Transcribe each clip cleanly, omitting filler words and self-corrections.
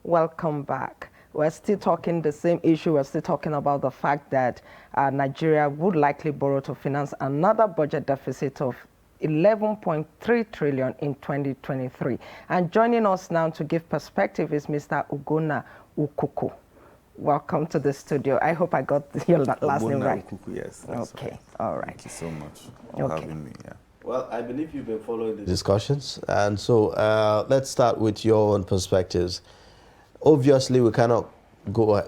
Welcome back. We're still talking the same issue. We're still talking about the fact that Nigeria would likely borrow to finance another budget deficit of 11.3 trillion in 2023. And joining us now to give perspective is Mr. Ugonna Ukuku. Welcome to the studio. I hope I got your last name right. Ukuku, yes. Okay, right. all right. Thank you so much for having me. Yeah. Well, I believe you've been following the discussions, and so let's start with your own perspectives. Obviously, we cannot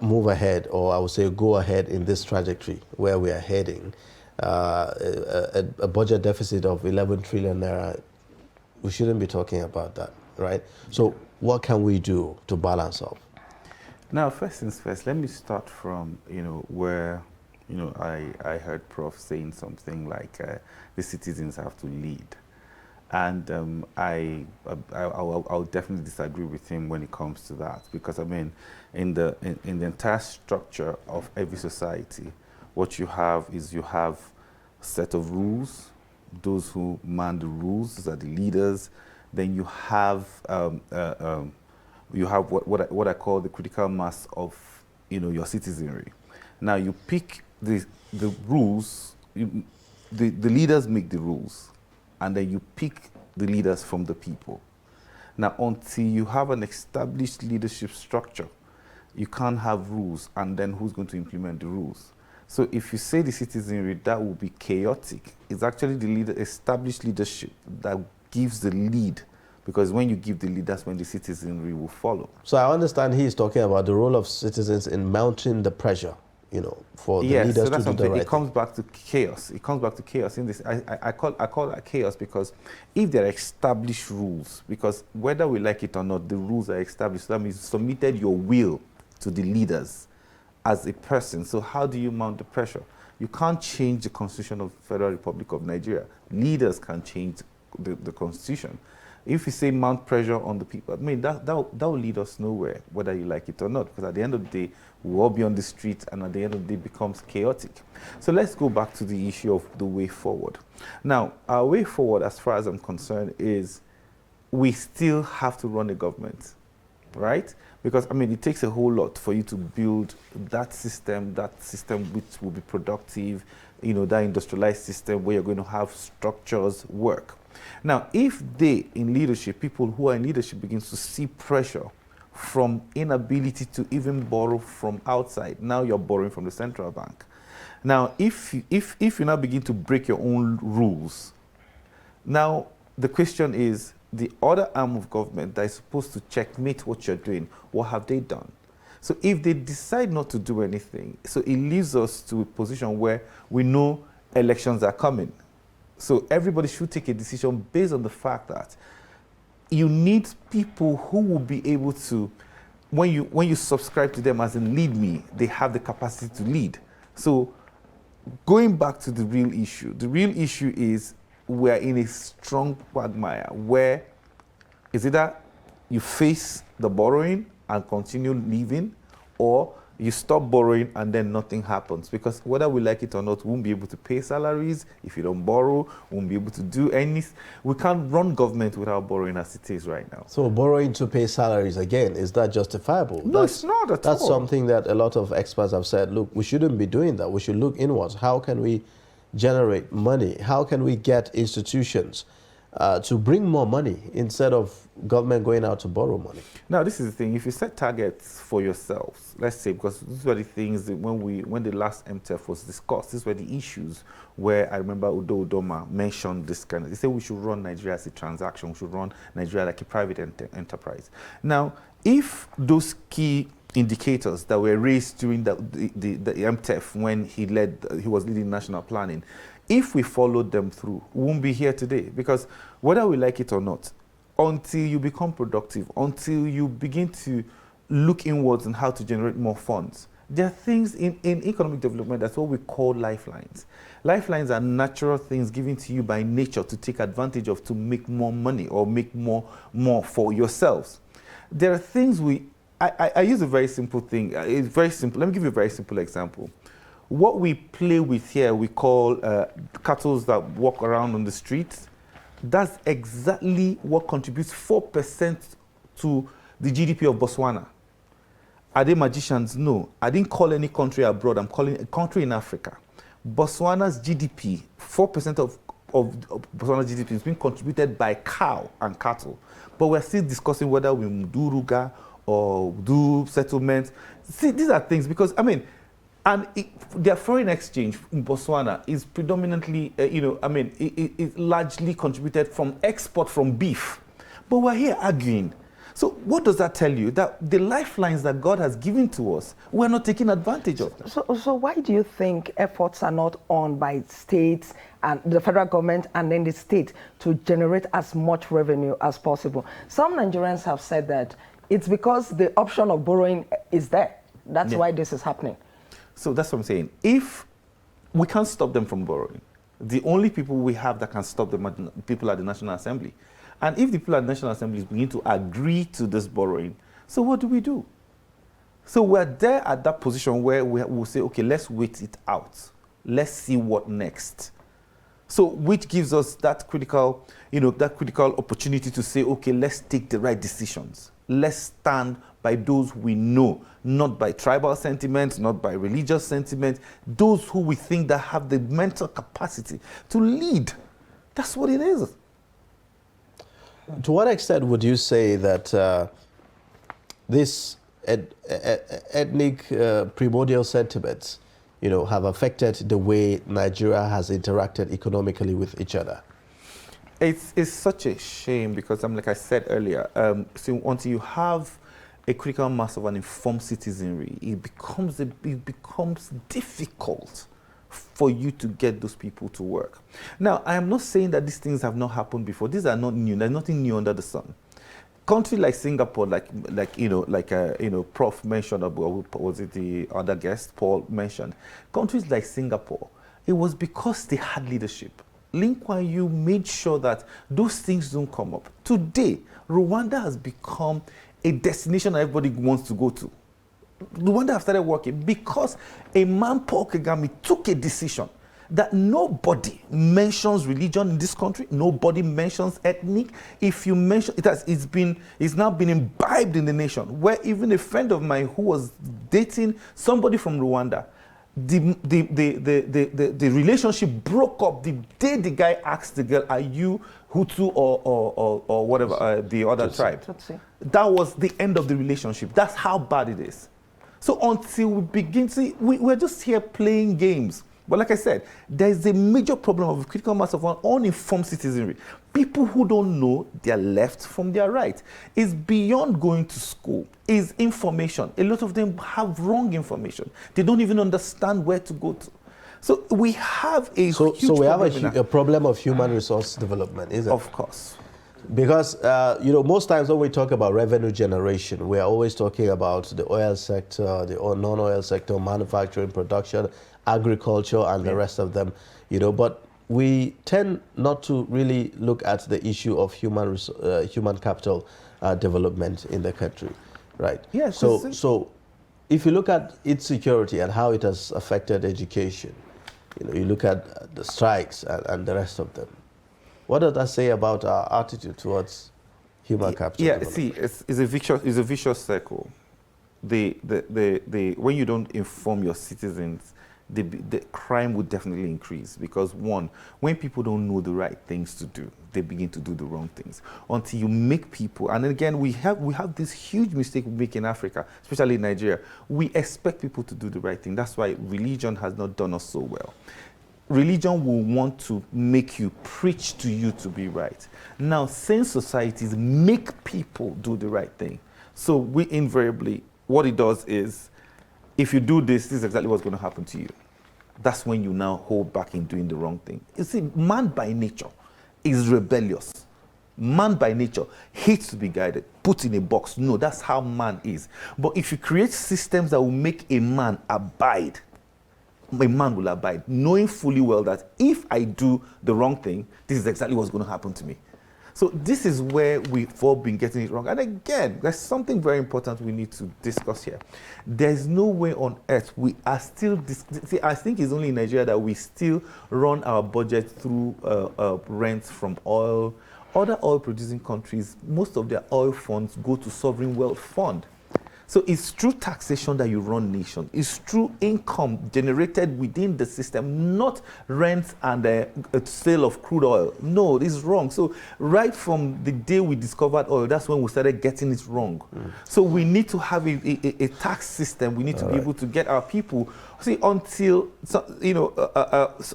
move ahead, or I would say go ahead in this trajectory where we are heading. A budget deficit of 11 trillion naira, we shouldn't be talking about that, right? So what can we do to balance off? Now, first things first, let me start from, where, I heard Prof saying something like the citizens have to lead. And I'll definitely disagree with him when it comes to that, because I mean, in the entire structure of every society, what you have is you have a set of rules. Those who man the rules, those are the leaders. Then you have what I call the critical mass of your citizenry. Now you pick the rules. The leaders make the rules, and then you pick the leaders from the people. Now, until you have an established leadership structure, you can't have rules, and then who's going to implement the rules? So if you say the citizenry, that will be chaotic. It's actually the established leadership that gives the lead, because when you give the lead, that's when the citizenry will follow. So I understand he is talking about the role of citizens in mounting the pressure, for the leaders so that's to do the right It comes back to chaos. It comes back to chaos. In this, I call that chaos, because if there are established rules, because whether we like it or not, the rules are established. That means you submitted your will to the leaders as a person. So how do you mount the pressure? You can't change the Constitution of the Federal Republic of Nigeria. Leaders can change the Constitution. If you say mount pressure on the people, I mean, that will lead us nowhere, whether you like it or not, because at the end of the day, we'll all be on the street, and at the end of the day, it becomes chaotic. So let's go back to the issue of the way forward. Now, our way forward, as far as I'm concerned, is we still have to run a government, right? Because, I mean, it takes a whole lot for you to build that system which will be productive, that industrialized system where you're going to have structures work. Now, if they, in leadership, people who are in leadership begins to see pressure from inability to even borrow from outside, now you're borrowing from the central bank. Now, if you now begin to break your own rules, now the question is, the other arm of government that is supposed to checkmate what you're doing, what have they done? So if they decide not to do anything, so it leaves us to a position where we know elections are coming. So everybody should take a decision based on the fact that you need people who will be able to, when you subscribe to them as in lead me, they have the capacity to lead. So going back to the real issue is we're in a strong quagmire where is either you face the borrowing and continue living, or you stop borrowing and then nothing happens. Because whether we like it or not, we won't be able to pay salaries if you don't borrow, we won't be able to do anything. We can't run government without borrowing as it is right now. So borrowing to pay salaries, again, is that justifiable? No, it's not at all. That's something that a lot of experts have said, look, we shouldn't be doing that. We should look inwards. How can we generate money? How can we get institutions to bring more money instead of government going out to borrow money? Now, this is the thing. If you set targets for yourselves, let's say, because these were the things that when the last MTEF was discussed, these were the issues where I remember Udo Udoma mentioned this kind of, he said we should run Nigeria as a transaction, we should run Nigeria like a private enterprise. Now, if those key indicators that were raised during the MTEF when he was leading national planning, if we followed them through, we won't be here today. Because whether we like it or not, until you become productive, until you begin to look inwards on how to generate more funds, there are things in economic development, that's what we call lifelines. Lifelines are natural things given to you by nature to take advantage of, to make more money or make more for yourselves. There are things I use a very simple thing. It's very simple. Let me give you a very simple example. What we play with here, we call cattle that walk around on the streets. That's exactly what contributes 4% to the GDP of Botswana. Are they magicians? No. I didn't call any country abroad. I'm calling a country in Africa. Botswana's GDP, 4% of Botswana's GDP is being contributed by cow and cattle. But we're still discussing whether we do Ruga or do settlements. See, these are things because, I mean, and their foreign exchange in Botswana is predominantly, it's largely contributed from export from beef. But we're here arguing. So what does that tell you? That the lifelines that God has given to us, we're not taking advantage of them. So why do you think efforts are not on by states and the federal government and then the state to generate as much revenue as possible? Some Nigerians have said that it's because the option of borrowing is there. That's why this is happening. So that's what I'm saying. If we can't stop them from borrowing, the only people we have that can stop them are people at the National Assembly. And if the people at the National Assembly begin to agree to this borrowing, so what do? So we're there at that position where we'll say, okay, let's wait it out. Let's see what next. So which gives us that critical opportunity to say, okay, let's take the right decisions. Let's stand by those we know, not by tribal sentiments, not by religious sentiments, those who we think that have the mental capacity to lead. That's what it is. To what extent would you say that this ethnic primordial sentiments, have affected the way Nigeria has interacted economically with each other? It's such a shame because, like I said earlier, so until you have a critical mass of an informed citizenry, it becomes difficult for you to get those people to work. Now, I am not saying that these things have not happened before. These are not new. There's nothing new under the sun. Country like Singapore, Prof mentioned, or was it the other guest, Paul mentioned, countries like Singapore, it was because they had leadership. Lee Kuan Yew made sure that those things don't come up. Today, Rwanda has become a destination that everybody wants to go to. Rwanda have started working because a man, Paul Kagame, took a decision that nobody mentions religion in this country, nobody mentions ethnic. If you mention it's now been imbibed in the nation, where even a friend of mine who was dating somebody from Rwanda, the relationship broke up the day the guy asked the girl, are you Hutu or whatever, the other tribe? That was the end of the relationship. That's how bad it is. So until we begin to, we're just here playing games. But like I said, there's a major problem of critical mass of uninformed citizenry. People who don't know their left from their right. It's beyond going to school. It's information. A lot of them have wrong information. They don't even understand where to go to. So we have a huge problem. So we have a problem of human resource development, is it? Of course. Because, most times when we talk about revenue generation, we are always talking about the oil sector, the non-oil sector, manufacturing, production, agriculture, and the rest of them, but we tend not to really look at the issue of human capital development in the country, right? Yes. So if you look at its security and how it has affected education, you look at the strikes and the rest of them. What does that say about our attitude towards human capital? Yeah, see, it's a vicious circle. When you don't inform your citizens, the crime would definitely increase because, one, when people don't know the right things to do, they begin to do the wrong things. Until you make people, and again, we have this huge mistake we make in Africa, especially in Nigeria. We expect people to do the right thing. That's why religion has not done us so well. Religion will want to make you preach to you to be right. Now, sane societies make people do the right thing. So we invariably, what it does is, if you do this, this is exactly what's going to happen to you. That's when you now hold back in doing the wrong thing. You see, man by nature is rebellious. Man by nature hates to be guided, put in a box. No, that's how man is. But if you create systems that will make a man abide, a man will abide, knowing fully well that if I do the wrong thing, this is exactly what's going to happen to me. So this is where we've all been getting it wrong. And again, there's something very important we need to discuss here. There's no way on earth we are still, see, I think it's only in Nigeria that we still run our budget through rents from oil. Other oil producing countries, most of their oil funds go to sovereign wealth fund. So it's through taxation that you run nation. It's through income generated within the system, not rent and a sale of crude oil. No, this is wrong. So right from the day we discovered oil, that's when we started getting it wrong. So we need to have a tax system. We need to be able to get our people. See, until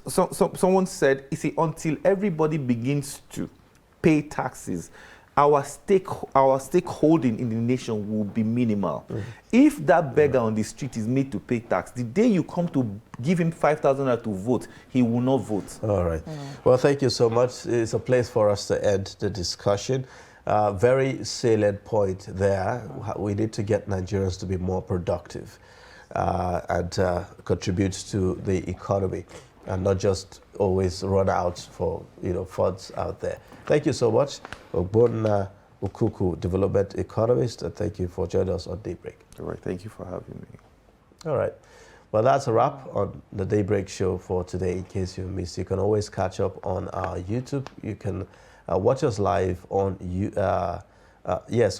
someone said, you see, until everybody begins to pay taxes, our stakeholding in the nation will be minimal. If that beggar on the street is made to pay tax, the day you come to give him 5,000 to vote, he will not vote. All right. Well, thank you so much. It's a place for us to end the discussion. Very salient point there. We need to get Nigerians to be more productive and contribute to the economy, and not just always run out for funds out there. Thank you so much, Ogbonna Okuku, development economist, and thank you for joining us on Daybreak. All right, thank you for having me. All right. Well, that's a wrap on the Daybreak show for today. In case you missed, you can always catch up on our YouTube. You can watch us live on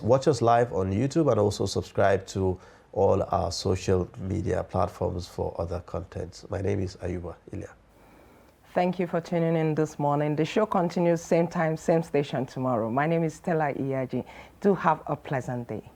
watch us live on YouTube, and also subscribe to all our social media platforms for other content. My name is Ayuba Ilya. Thank you for tuning in this morning. The show continues same time, same station tomorrow. My name is Stella Iyaji. Do have a pleasant day.